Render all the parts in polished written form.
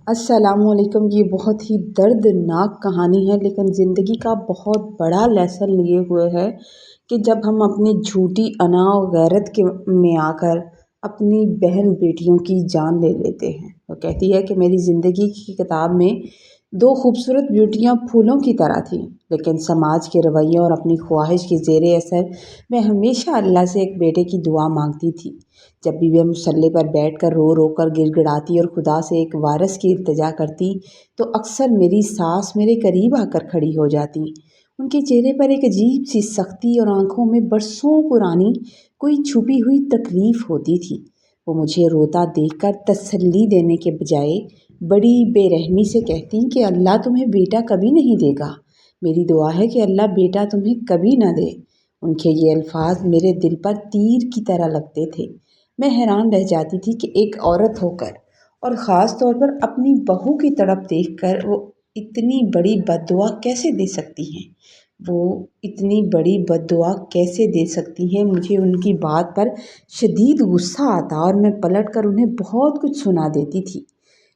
السلام علیکم۔ یہ بہت ہی دردناک کہانی ہے، لیکن زندگی کا بہت بڑا لیسن لیے ہوئے ہے کہ جب ہم اپنی جھوٹی انا و غیرت میں آ کر اپنی بہن بیٹیوں کی جان لے لیتے ہیں۔ وہ کہتی ہے کہ میری زندگی کی کتاب میں دو خوبصورت بیوٹیاں پھولوں کی طرح تھیں، لیکن سماج کے رویوں اور اپنی خواہش کے زیر اثر میں ہمیشہ اللہ سے ایک بیٹے کی دعا مانگتی تھی۔ جب بھی وہ مصلے پر بیٹھ کر رو رو کر گڑ گڑاتی اور خدا سے ایک وارث کی التجا کرتی تو اکثر میری ساس میرے قریب آ کر کھڑی ہو جاتی۔ ان کے چہرے پر ایک عجیب سی سختی اور آنکھوں میں برسوں پرانی کوئی چھپی ہوئی تکلیف ہوتی تھی۔ وہ مجھے روتا دیکھ کر تسلی دینے کے بجائے بڑی بے رحمی سے کہتی کہ اللہ تمہیں بیٹا کبھی نہیں دے گا، میری دعا ہے کہ اللہ بیٹا تمہیں کبھی نہ دے۔ ان کے یہ الفاظ میرے دل پر تیر کی طرح لگتے تھے۔ میں حیران رہ جاتی تھی کہ ایک عورت ہو کر اور خاص طور پر اپنی بہو کی تڑپ دیکھ کر وہ اتنی بڑی بد دعا کیسے دے سکتی ہیں۔ وہ اتنی بڑی بد دعا کیسے دے سکتی ہیں۔ مجھے ان کی بات پر شدید غصہ آتا اور میں پلٹ کر انہیں بہت کچھ سنا دیتی تھی،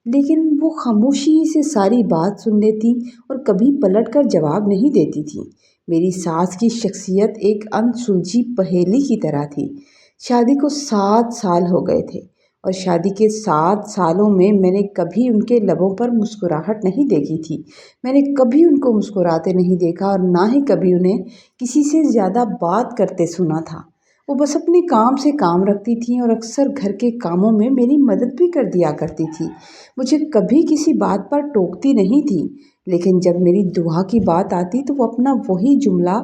لیکن وہ خاموشی سے ساری بات سن لیتی اور کبھی پلٹ کر جواب نہیں دیتی تھی۔ میری ساس کی شخصیت ایک انسلجھی پہیلی کی طرح تھی۔ شادی کو 7 سال ہو گئے تھے اور شادی کے 7 سالوں میں نے کبھی ان کے لبوں پر مسکراہٹ نہیں دیکھی تھی۔ میں نے کبھی ان کو مسکراتے نہیں دیکھا اور نہ ہی کبھی انہیں کسی سے زیادہ بات کرتے سنا تھا۔ وہ بس اپنے کام سے کام رکھتی تھیں اور اکثر گھر کے کاموں میں میری مدد بھی کر دیا کرتی تھی۔ مجھے کبھی کسی بات پر ٹوکتی نہیں تھی، لیکن جب میری دعا کی بات آتی تو وہ اپنا وہی جملہ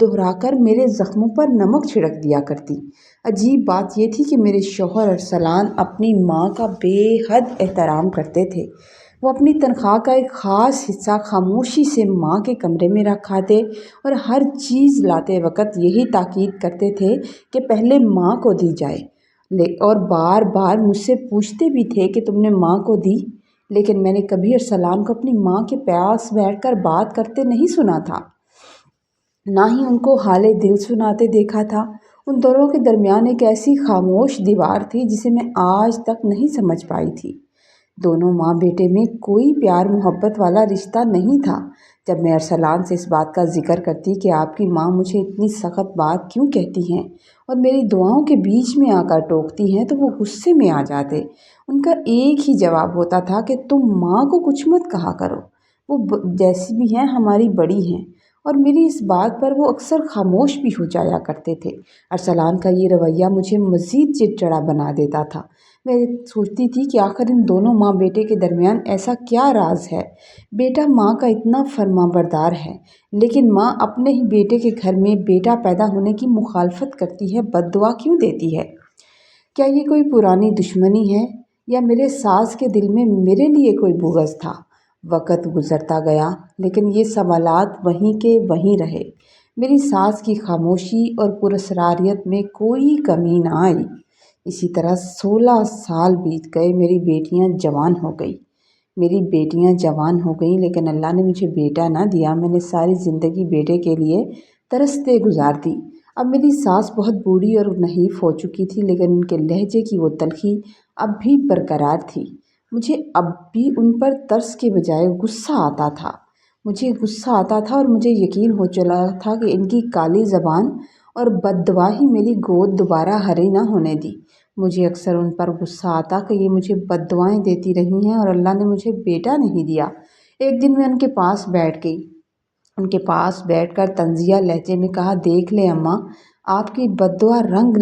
دہرا کر میرے زخموں پر نمک چھڑک دیا کرتی۔ عجیب بات یہ تھی کہ میرے شوہر ارسلان اپنی ماں کا بے حد احترام کرتے تھے۔ وہ اپنی تنخواہ کا ایک خاص حصہ خاموشی سے ماں کے کمرے میں رکھاتے اور ہر چیز لاتے وقت یہی تاکید کرتے تھے کہ پہلے ماں کو دی جائے، اور بار بار مجھ سے پوچھتے بھی تھے کہ تم نے ماں کو دی، لیکن میں نے کبھی ارسلان کو اپنی ماں کے پاس بیٹھ کر بات کرتے نہیں سنا تھا، نہ ہی ان کو حال دل سناتے دیکھا تھا۔ ان دونوں کے درمیان ایک ایسی خاموش دیوار تھی جسے میں آج تک نہیں سمجھ پائی تھی۔ دونوں ماں بیٹے میں کوئی پیار محبت والا رشتہ نہیں تھا۔ جب میں ارسلان سے اس بات کا ذکر کرتی کہ آپ کی ماں مجھے اتنی سخت بات کیوں کہتی ہیں اور میری دعاؤں کے بیچ میں آ کر ٹوکتی ہیں تو وہ غصے میں آ جاتے۔ ان کا ایک ہی جواب ہوتا تھا کہ تم ماں کو کچھ مت کہا کرو، وہ جیسی بھی ہیں ہماری بڑی ہیں، اور میری اس بات پر وہ اکثر خاموش بھی ہو جایا کرتے تھے۔ ارسلان کا یہ رویہ مجھے مزید چڑچڑا بنا دیتا تھا۔ میں سوچتی تھی کہ آخر ان دونوں ماں بیٹے کے درمیان ایسا کیا راز ہے۔ بیٹا ماں کا اتنا فرما بردار ہے، لیکن ماں اپنے ہی بیٹے کے گھر میں بیٹا پیدا ہونے کی مخالفت کرتی ہے، بد دعا کیوں دیتی ہے؟ کیا یہ کوئی پرانی دشمنی ہے یا میرے ساس کے دل میں میرے لیے کوئی بغض تھا؟ وقت گزرتا گیا، لیکن یہ سوالات وہیں کے وہیں رہے۔ میری ساس کی خاموشی اور پراسراریت میں کوئی کمی نہ آئی۔ اسی طرح 16 سال بیت گئے۔ میری بیٹیاں جوان ہو گئیں، لیکن اللہ نے مجھے بیٹا نہ دیا۔ میں نے ساری زندگی بیٹے کے لیے ترستے گزار دی۔ اب میری ساس بہت بوڑھی اور نحیف ہو چکی تھی، لیکن ان کے لہجے کی وہ تلخی اب بھی برقرار تھی۔ مجھے اب بھی ان پر ترس کے بجائے غصہ آتا تھا۔ اور مجھے یقین ہو چلا تھا کہ ان کی کالی زبان اور بد دعا ہی میری گود دوبارہ ہری نہ ہونے دی۔ مجھے اکثر ان پر غصہ آتا کہ یہ مجھے بد دعائیں دیتی رہی ہیں اور اللہ نے مجھے بیٹا نہیں دیا۔ ایک دن میں ان کے پاس بیٹھ گئی۔ ان کے پاس بیٹھ کر طنزیہ لہجے میں کہا، دیکھ لیں اماں، آپ کی بد دعا رنگ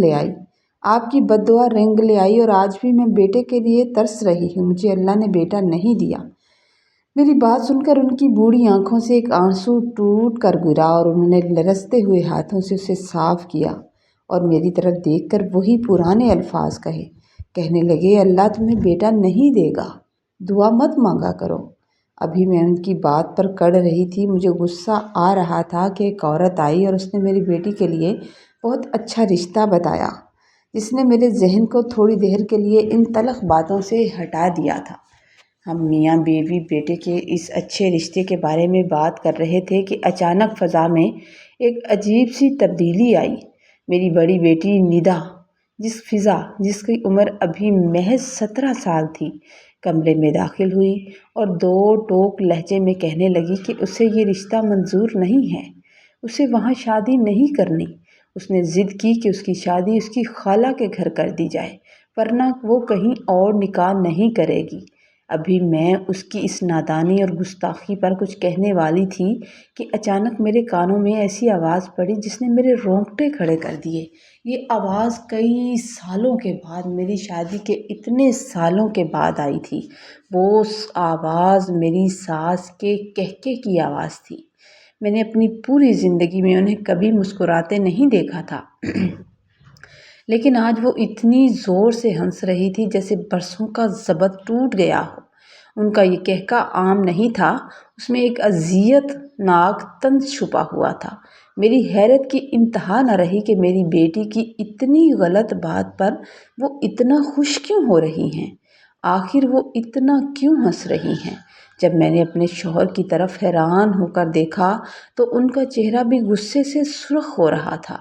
لے آئی اور آج بھی میں بیٹے کے لیے ترس رہی ہوں۔ مجھے اللہ نے بیٹا نہیں دیا۔ میری بات سن کر ان کی بوڑھی آنکھوں سے ایک آنسو ٹوٹ کر گرا اور انہوں نے لرزتے ہوئے ہاتھوں سے اسے صاف کیا اور میری طرف دیکھ کر وہی پرانے الفاظ کہنے لگے، اللہ تمہیں بیٹا نہیں دے گا، دعا مت مانگا کرو۔ ابھی میں ان کی بات پر کڑ رہی تھی، مجھے غصہ آ رہا تھا کہ ایک عورت آئی اور اس نے میری بیٹی کے لیے بہت اچھا رشتہ بتایا، جس نے میرے ذہن کو تھوڑی دیر کے لیے ان تلخ باتوں سے ہٹا دیا تھا۔ ہم میاں بیوی بیٹے کے اس اچھے رشتے کے بارے میں بات کر رہے تھے کہ اچانک فضا میں ایک عجیب سی تبدیلی آئی۔ میری بڑی بیٹی ندا، جس کی عمر ابھی محض 17 سال تھی، کمرے میں داخل ہوئی اور دو ٹوک لہجے میں کہنے لگی کہ اسے یہ رشتہ منظور نہیں ہے، اسے وہاں شادی نہیں کرنی۔ اس نے ضد کی کہ اس کی شادی اس کی خالہ کے گھر کر دی جائے، ورنہ وہ کہیں اور نکاح نہیں کرے گی۔ ابھی میں اس کی اس نادانی اور گستاخی پر کچھ کہنے والی تھی کہ اچانک میرے کانوں میں ایسی آواز پڑی جس نے میرے رونگٹے کھڑے کر دیے۔ یہ آواز کئی سالوں کے بعد، میری شادی کے اتنے سالوں کے بعد آئی تھی۔ وہ آواز میری ساس کے کہکے کی آواز تھی۔ میں نے اپنی پوری زندگی میں انہیں کبھی مسکراتے نہیں دیکھا تھا، لیکن آج وہ اتنی زور سے ہنس رہی تھی جیسے برسوں کا ضبط ٹوٹ گیا ہو۔ ان کا یہ کہکا عام نہیں تھا، اس میں ایک اذیت ناک طنز چھپا ہوا تھا۔ میری حیرت کی انتہا نہ رہی کہ میری بیٹی کی اتنی غلط بات پر وہ اتنا خوش کیوں ہو رہی ہیں، آخر وہ اتنا کیوں ہنس رہی ہیں۔ جب میں نے اپنے شوہر کی طرف حیران ہو کر دیکھا تو ان کا چہرہ بھی غصے سے سرخ ہو رہا تھا۔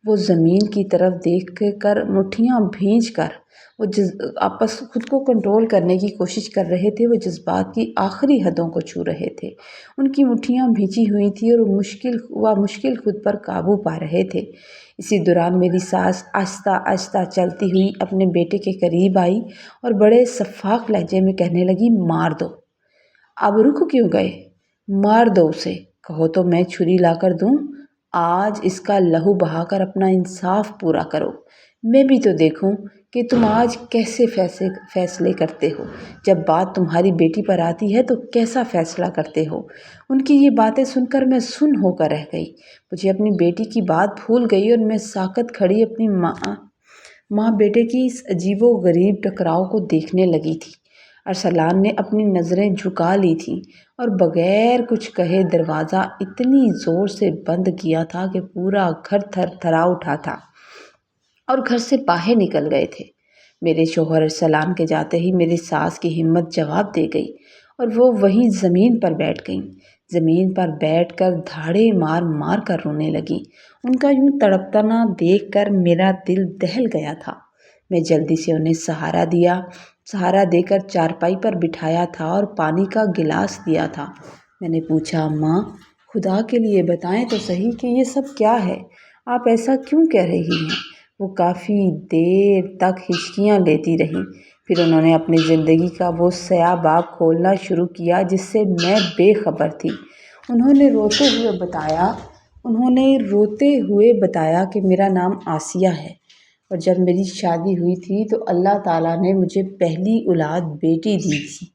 وہ زمین کی طرف دیکھ کر مٹھیاں بھینج کر وہ خود کو کنٹرول کرنے کی کوشش کر رہے تھے۔ وہ جذبات کی آخری حدوں کو چھو رہے تھے، ان کی مٹھیاں بھینچی ہوئی تھیں اور وہ مشکل خود پر قابو پا رہے تھے۔ اسی دوران میری ساس آہستہ آہستہ چلتی ہوئی اپنے بیٹے کے قریب آئی اور بڑے شفاف لہجے میں کہنے لگی، مار دو۔ اب رک کیوں گئے؟ مار دو اسے، کہو تو میں چھری لا کر دوں۔ آج اس کا لہو بہا کر اپنا انصاف پورا کرو، میں بھی تو دیکھوں کہ تم آج کیسے فیصلے کرتے ہو۔ جب بات تمہاری بیٹی پر آتی ہے تو کیسا فیصلہ کرتے ہو۔ ان کی یہ باتیں سن کر میں سن ہو کر رہ گئی۔ مجھے اپنی بیٹی کی بات بھول گئی اور میں ساکت کھڑی اپنی ماں بیٹے کی اس عجیب و غریب ٹکراؤ کو دیکھنے لگی تھی۔ ارسلان نے اپنی نظریں جھکا لی تھیں اور بغیر کچھ کہے دروازہ اتنی زور سے بند کیا تھا کہ پورا گھر تھر تھرا اٹھا تھا اور گھر سے باہر نکل گئے تھے۔ میرے شوہر ارسلان کے جاتے ہی میری ساس کی ہمت جواب دے گئی اور وہ وہیں زمین پر بیٹھ گئیں۔ زمین پر بیٹھ کر دھاڑے مار مار کر رونے لگیں۔ ان کا یوں تڑپنا دیکھ کر میرا دل دہل گیا تھا۔ میں جلدی سے انہیں سہارا دے کر چارپائی پر بٹھایا تھا اور پانی کا گلاس دیا تھا۔ میں نے پوچھا، ماں خدا کے لیے بتائیں تو صحیح کہ یہ سب کیا ہے، آپ ایسا کیوں کہہ رہی ہیں؟ وہ کافی دیر تک ہچکیاں لیتی رہیں، پھر انہوں نے اپنی زندگی کا وہ سیاہ باب کھولنا شروع کیا جس سے میں بے خبر تھی۔ انہوں نے روتے ہوئے بتایا کہ میرا نام آسیہ ہے اور جب میری شادی ہوئی تھی تو اللہ تعالیٰ نے مجھے پہلی اولاد بیٹی دی تھی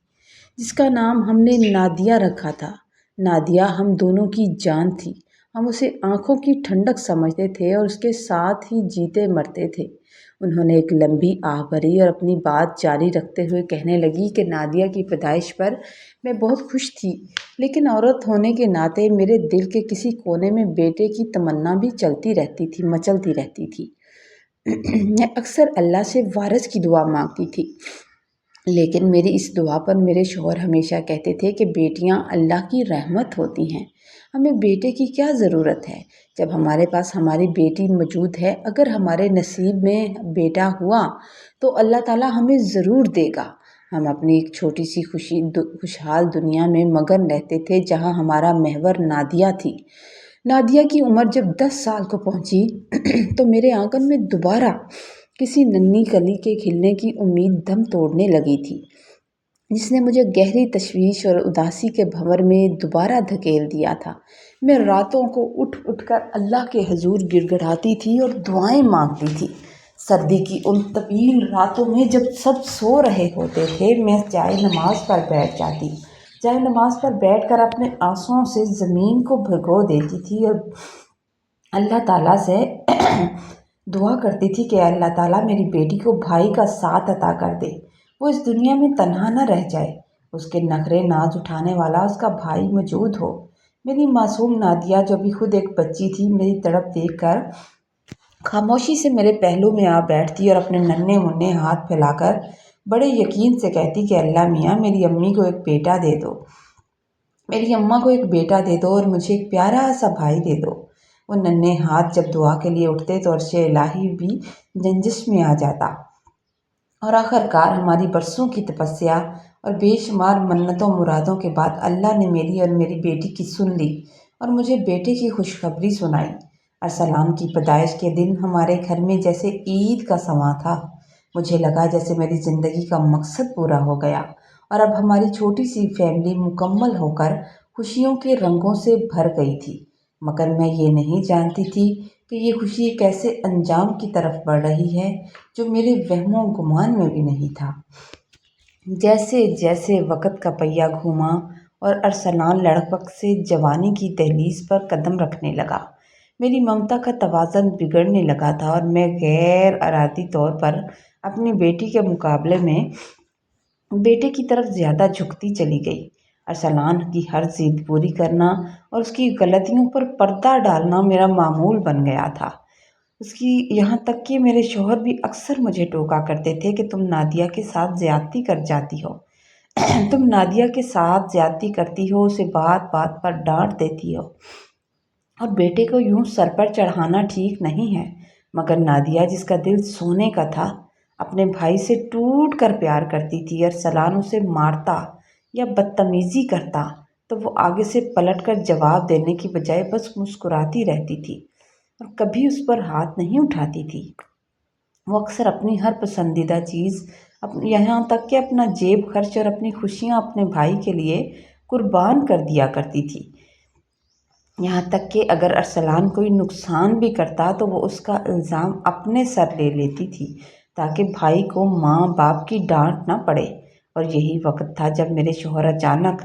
جس کا نام ہم نے نادیہ رکھا تھا۔ نادیہ ہم دونوں کی جان تھی، ہم اسے آنکھوں کی ٹھنڈک سمجھتے تھے اور اس کے ساتھ ہی جیتے مرتے تھے۔ انہوں نے ایک لمبی آہ بھری اور اپنی بات جاری رکھتے ہوئے کہنے لگی کہ نادیہ کی پیدائش پر میں بہت خوش تھی، لیکن عورت ہونے کے ناطے میرے دل کے کسی کونے میں بیٹے کی تمنا بھی مچلتی رہتی تھی۔ میں اکثر اللہ سے وارث کی دعا مانگتی تھی، لیکن میری اس دعا پر میرے شوہر ہمیشہ کہتے تھے کہ بیٹیاں اللہ کی رحمت ہوتی ہیں، ہمیں بیٹے کی کیا ضرورت ہے جب ہمارے پاس ہماری بیٹی موجود ہے۔ اگر ہمارے نصیب میں بیٹا ہوا تو اللہ تعالیٰ ہمیں ضرور دے گا۔ ہم اپنی ایک چھوٹی سی خوشحال دنیا میں مگن رہتے تھے جہاں ہمارا محور نادیہ تھی۔ نادیہ کی عمر جب 10 سال کو پہنچی تو میرے آنگن میں دوبارہ کسی ننھی کلی کے کھلنے کی امید دم توڑنے لگی تھی، جس نے مجھے گہری تشویش اور اداسی کے بھنور میں دوبارہ دھکیل دیا تھا۔ میں راتوں کو اٹھ کر اللہ کے حضور گڑ گڑاتی تھی اور دعائیں مانگتی تھی۔ سردی کی ان طویل راتوں میں جب سب سو رہے ہوتے تھے میں جائے نماز پر بیٹھ جاتی، جائے نماز پر بیٹھ کر اپنے آنسوؤں سے زمین کو بھگو دیتی تھی اور اللہ تعالیٰ سے دعا کرتی تھی کہ اللہ تعالیٰ میری بیٹی کو بھائی کا ساتھ عطا کر دے، وہ اس دنیا میں تنہا نہ رہ جائے، اس کے نخرے ناز اٹھانے والا اس کا بھائی موجود ہو۔ میری معصوم نادیہ جو بھی خود ایک بچی تھی، میری تڑپ دیکھ کر خاموشی سے میرے پہلو میں آ بیٹھتی اور اپنے ننھے منھے ہاتھ پھیلا کر بڑے یقین سے کہتی کہ اللہ میاں میری امی کو ایک بیٹا دے دو، میری اماں کو ایک بیٹا دے دو اور مجھے ایک پیارا سا بھائی دے دو۔ وہ ننھے ہاتھ جب دعا کے لیے اٹھتے تو عرش الہی بھی جنجش میں آ جاتا اور آخر کار ہماری برسوں کی تپسیا اور بے شمار منتوں مرادوں کے بعد اللہ نے میری اور میری بیٹی کی سن لی اور مجھے بیٹے کی خوشخبری سنائی۔ ارسلان کی پیدائش کے دن ہمارے گھر میں جیسے عید کا سماں تھا۔ مجھے لگا جیسے میری زندگی کا مقصد پورا ہو گیا اور اب ہماری چھوٹی سی فیملی مکمل ہو کر خوشیوں کے رنگوں سے بھر گئی تھی، مگر میں یہ نہیں جانتی تھی کہ یہ خوشی ایک ایسے انجام کی طرف بڑھ رہی ہے جو میرے وہم و گمان میں بھی نہیں تھا۔ جیسے جیسے وقت کا پہیہ گھوما اور ارسلان لڑک سے جوانی کی دہلیز پر قدم رکھنے لگا، میری ممتا کا توازن بگڑنے لگا تھا اور میں غیر ارادی طور پر اپنی بیٹی کے مقابلے میں بیٹے کی طرف زیادہ جھکتی چلی گئی۔ ارسلان کی ہر ضد پوری کرنا اور اس کی غلطیوں پر پردہ ڈالنا میرا معمول بن گیا تھا۔ یہاں تک کہ میرے شوہر بھی اکثر مجھے ٹوکا کرتے تھے کہ تم نادیہ کے ساتھ زیادتی کر جاتی ہو، تم نادیہ کے ساتھ زیادتی کرتی ہو، اسے بات بات پر ڈانٹ دیتی ہو اور بیٹے کو یوں سر پر چڑھانا ٹھیک نہیں ہے۔ مگر نادیہ، جس کا دل سونے کا تھا، اپنے بھائی سے ٹوٹ کر پیار کرتی تھی۔ ارسلان اسے مارتا یا بدتمیزی کرتا تو وہ آگے سے پلٹ کر جواب دینے کی بجائے بس مسکراتی رہتی تھی اور کبھی اس پر ہاتھ نہیں اٹھاتی تھی۔ وہ اکثر اپنی ہر پسندیدہ چیز، یہاں تک کہ اپنا جیب خرچ اور اپنی خوشیاں اپنے بھائی کے لیے قربان کر دیا کرتی تھی۔ یہاں تک کہ اگر ارسلان کوئی نقصان بھی کرتا تو وہ اس کا الزام اپنے سر لے لیتی تھی تاکہ بھائی کو ماں باپ کی ڈانٹ نہ پڑے۔ اور یہی وقت تھا جب میرے شوہر اچانک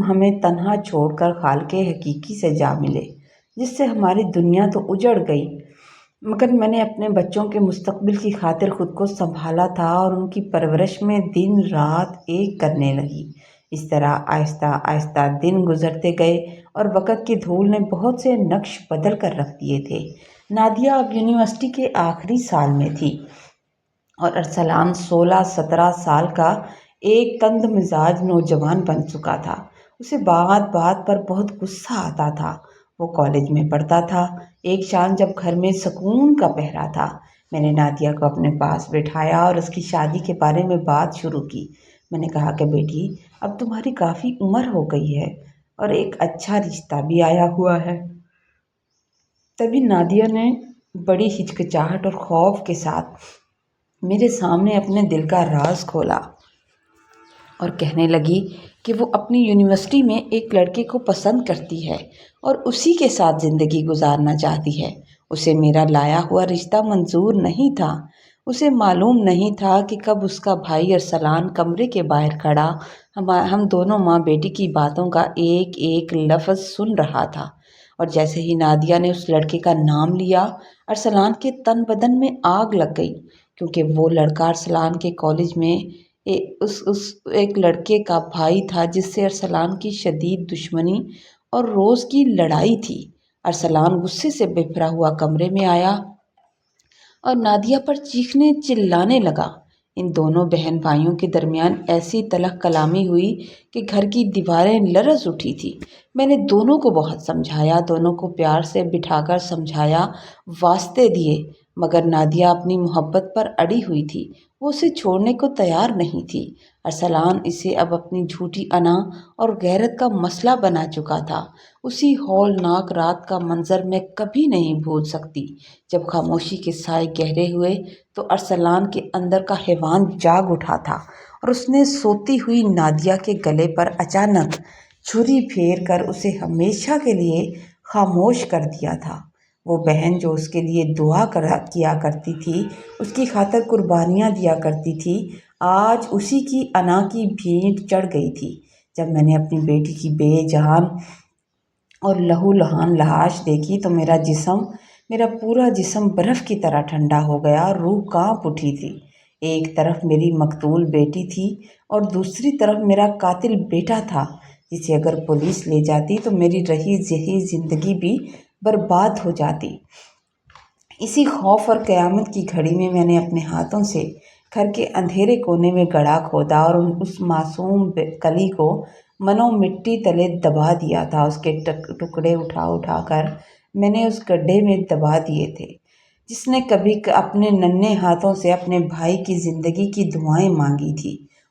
ہمیں تنہا چھوڑ کر خالق حقیقی سے جا ملے، جس سے ہماری دنیا تو اجڑ گئی، مگر میں نے اپنے بچوں کے مستقبل کی خاطر خود کو سنبھالا تھا اور ان کی پرورش میں دن رات ایک کرنے لگی۔ اس طرح آہستہ آہستہ دن گزرتے گئے اور وقت کی دھول نے بہت سے نقش بدل کر رکھ دیے تھے۔ نادیہ اب یونیورسٹی کے آخری سال میں تھی اور ارسلان 16-17 سال کا ایک تند مزاج نوجوان بن چکا تھا۔ اسے بات بات پر بہت غصہ آتا تھا۔ وہ کالج میں پڑھتا تھا۔ ایک شام جب گھر میں سکون کا پہرا تھا، میں نے نادیہ کو اپنے پاس بٹھایا اور اس کی شادی کے بارے میں بات شروع کی۔ میں نے کہا کہ بیٹی، اب تمہاری کافی عمر ہو گئی ہے اور ایک اچھا رشتہ بھی آیا ہوا ہے۔ تبھی نادیہ نے بڑی ہچکچاہٹ اور خوف کے ساتھ میرے سامنے اپنے دل کا راز کھولا اور کہنے لگی کہ وہ اپنی یونیورسٹی میں ایک لڑکے کو پسند کرتی ہے اور اسی کے ساتھ زندگی گزارنا چاہتی ہے۔ اسے میرا لایا ہوا رشتہ منظور نہیں تھا۔ اسے معلوم نہیں تھا کہ کب اس کا بھائی ارسلان کمرے کے باہر کھڑا ہم دونوں ماں بیٹی کی باتوں کا ایک ایک لفظ سن رہا تھا، اور جیسے ہی نادیہ نے اس لڑکے کا نام لیا، ارسلان کے تن بدن میں آگ لگ گئی، کیونکہ وہ لڑکا ارسلان کے کالج میں ایک لڑکے کا بھائی تھا جس سے ارسلان کی شدید دشمنی اور روز کی لڑائی تھی۔ ارسلان غصے سے بھرا ہوا کمرے میں آیا اور نادیہ پر چیخنے چلانے لگا۔ ان دونوں بہن بھائیوں کے درمیان ایسی تلخ کلامی ہوئی کہ گھر کی دیواریں لرز اٹھی تھی۔ میں نے دونوں کو بہت سمجھایا، دونوں کو پیار سے بٹھا کر سمجھایا، واسطے دیے، مگر نادیہ اپنی محبت پر اڑی ہوئی تھی۔ وہ اسے چھوڑنے کو تیار نہیں تھی۔ ارسلان اسے اب اپنی جھوٹی انا اور غیرت کا مسئلہ بنا چکا تھا۔ اسی ہولناک رات کا منظر میں کبھی نہیں بھول سکتی جب خاموشی کے سائے گہرے ہوئے تو ارسلان کے اندر کا حیوان جاگ اٹھا تھا اور اس نے سوتی ہوئی نادیہ کے گلے پر اچانک چھری پھیر کر اسے ہمیشہ کے لیے خاموش کر دیا تھا۔ وہ بہن جو اس کے لیے دعا کیا کرتی تھی، اس کی خاطر قربانیاں دیا کرتی تھی، آج اسی کی انا کی بھینٹ چڑھ گئی تھی۔ جب میں نے اپنی بیٹی کی بے جان اور لہو لہان لاش دیکھی تو میرا پورا جسم برف کی طرح ٹھنڈا ہو گیا اور روح کانپ اٹھی تھی۔ ایک طرف میری مقتول بیٹی تھی اور دوسری طرف میرا قاتل بیٹا تھا، جسے اگر پولیس لے جاتی تو میری رہی زندگی بھی برباد ہو جاتی۔ اسی خوف اور قیامت کی گھڑی میں نے اپنے ہاتھوں سے گھر کے اندھیرے کونے میں گڑھا کھودا اور اس معصوم کلی کو منو مٹی تلے دبا دیا تھا۔ اس کے ٹکڑے اٹھا کر میں نے اس گڈھے میں دبا دیے تھے جس نے کبھی اپنے ننھے ہاتھوں سے اپنے بھائی کی زندگی کی دعائیں مانگی تھی۔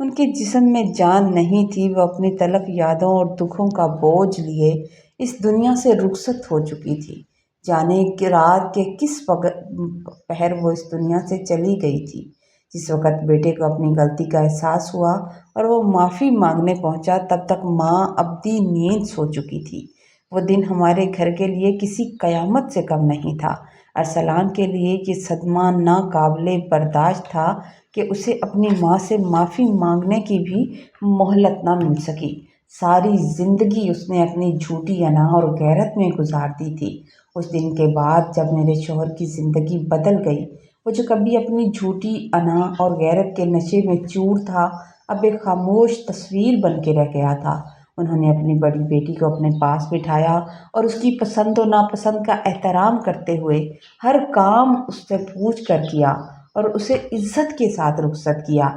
ان کے جسم میں جان نہیں تھی، وہ اپنی تلخ یادوں اور دکھوں کا بوجھ لیے اس دنیا سے رخصت ہو چکی تھی۔ جانے کہ رات کے کس پہر وہ اس دنیا سے چلی گئی تھی۔ جس وقت بیٹے کو اپنی غلطی کا احساس ہوا اور وہ معافی مانگنے پہنچا، تب تک ماں ابدی نیند سو چکی تھی۔ وہ دن ہمارے گھر کے لیے کسی قیامت سے کم نہیں تھا۔ ارسلان کے لیے یہ صدمہ ناقابل برداشت تھا کہ اسے اپنی ماں سے معافی مانگنے کی بھی مہلت نہ مل سکی۔ ساری زندگی اس نے اپنی جھوٹی انا اور غیرت میں گزار دی تھی۔ اس دن کے بعد جب میرے شوہر کی زندگی بدل گئی، وہ جو کبھی اپنی جھوٹی انا اور غیرت کے نشے میں چور تھا، اب ایک خاموش تصویر بن کے رہ گیا تھا۔ انہوں نے اپنی بڑی بیٹی کو اپنے پاس بٹھایا اور اس کی پسند و ناپسند کا احترام کرتے ہوئے ہر کام اس سے پوچھ کر کیا اور اسے عزت کے ساتھ رخصت کیا۔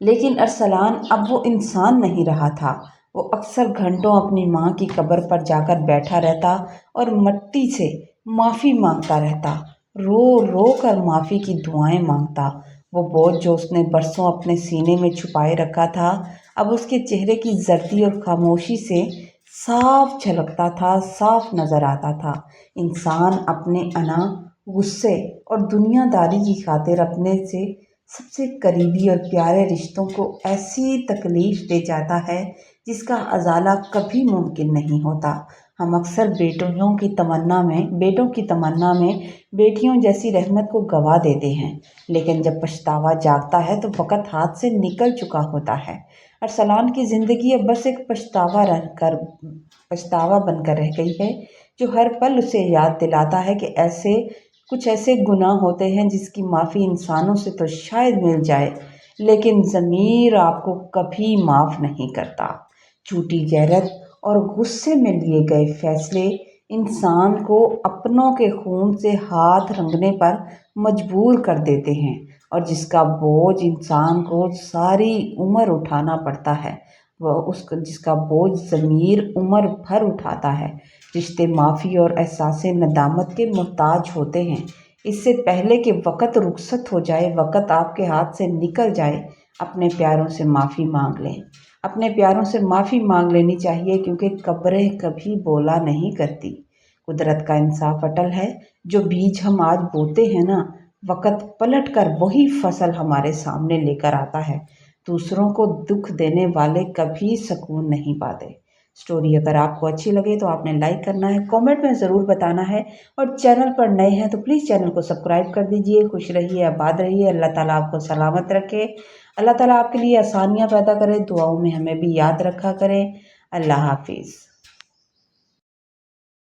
لیکن ارسلان اب وہ انسان نہیں رہا تھا۔ وہ اکثر گھنٹوں اپنی ماں کی قبر پر جا کر بیٹھا رہتا اور مٹی سے معافی مانگتا رہتا، رو رو کر معافی کی دعائیں مانگتا۔ وہ بوجھ جو اس نے برسوں اپنے سینے میں چھپائے رکھا تھا، اب اس کے چہرے کی زردی اور خاموشی سے صاف جھلکتا تھا، صاف نظر آتا تھا۔ انسان اپنے انا، غصے اور دنیا داری کی خاطر اپنے سے سب سے قریبی اور پیارے رشتوں کو ایسی تکلیف دے جاتا ہے جس کا ازالہ کبھی ممکن نہیں ہوتا۔ ہم اکثر بیٹوں کی تمنا میں بیٹیوں جیسی رحمت کو گوا دیتے ہیں، لیکن جب پچھتاوا جاگتا ہے تو وقت ہاتھ سے نکل چکا ہوتا ہے۔ ارسلان کی زندگی اب بس ایک پچھتاوا بن کر رہ گئی ہے، جو ہر پل اسے یاد دلاتا ہے کہ کچھ ایسے گناہ ہوتے ہیں جس کی معافی انسانوں سے تو شاید مل جائے، لیکن ضمیر آپ کو کبھی معاف نہیں کرتا۔ جھوٹی غیرت اور غصے میں لیے گئے فیصلے انسان کو اپنوں کے خون سے ہاتھ رنگنے پر مجبور کر دیتے ہیں، اور جس کا بوجھ انسان کو ساری عمر اٹھانا پڑتا ہے، جس کا بوجھ ضمیر عمر بھر اٹھاتا ہے۔ رشتے معافی اور احساس ندامت کے محتاج ہوتے ہیں۔ اس سے پہلے کہ وقت رخصت ہو جائے، وقت آپ کے ہاتھ سے نکل جائے، اپنے پیاروں سے معافی مانگ لیں۔ اپنے پیاروں سے معافی مانگ لینی چاہیے، کیونکہ قبریں کبھی بولا نہیں کرتی۔ قدرت کا انصاف اٹل ہے۔ جو بیج ہم آج بوتے ہیں نا، وقت پلٹ کر وہی فصل ہمارے سامنے لے کر آتا ہے۔ دوسروں کو دکھ دینے والے کبھی سکون نہیں پاتے۔ سٹوری اگر آپ کو اچھی لگے تو آپ نے لائک کرنا ہے، کامنٹ میں ضرور بتانا ہے، اور چینل پر نئے ہیں تو پلیز چینل کو سبسکرائب کر دیجئے۔ خوش رہیے، آباد رہیے، اللہ تعالیٰ آپ کو سلامت رکھے، اللہ تعالیٰ آپ کے لیے آسانیاں پیدا کرے۔ دعاؤں میں ہمیں بھی یاد رکھا کریں۔ اللہ حافظ۔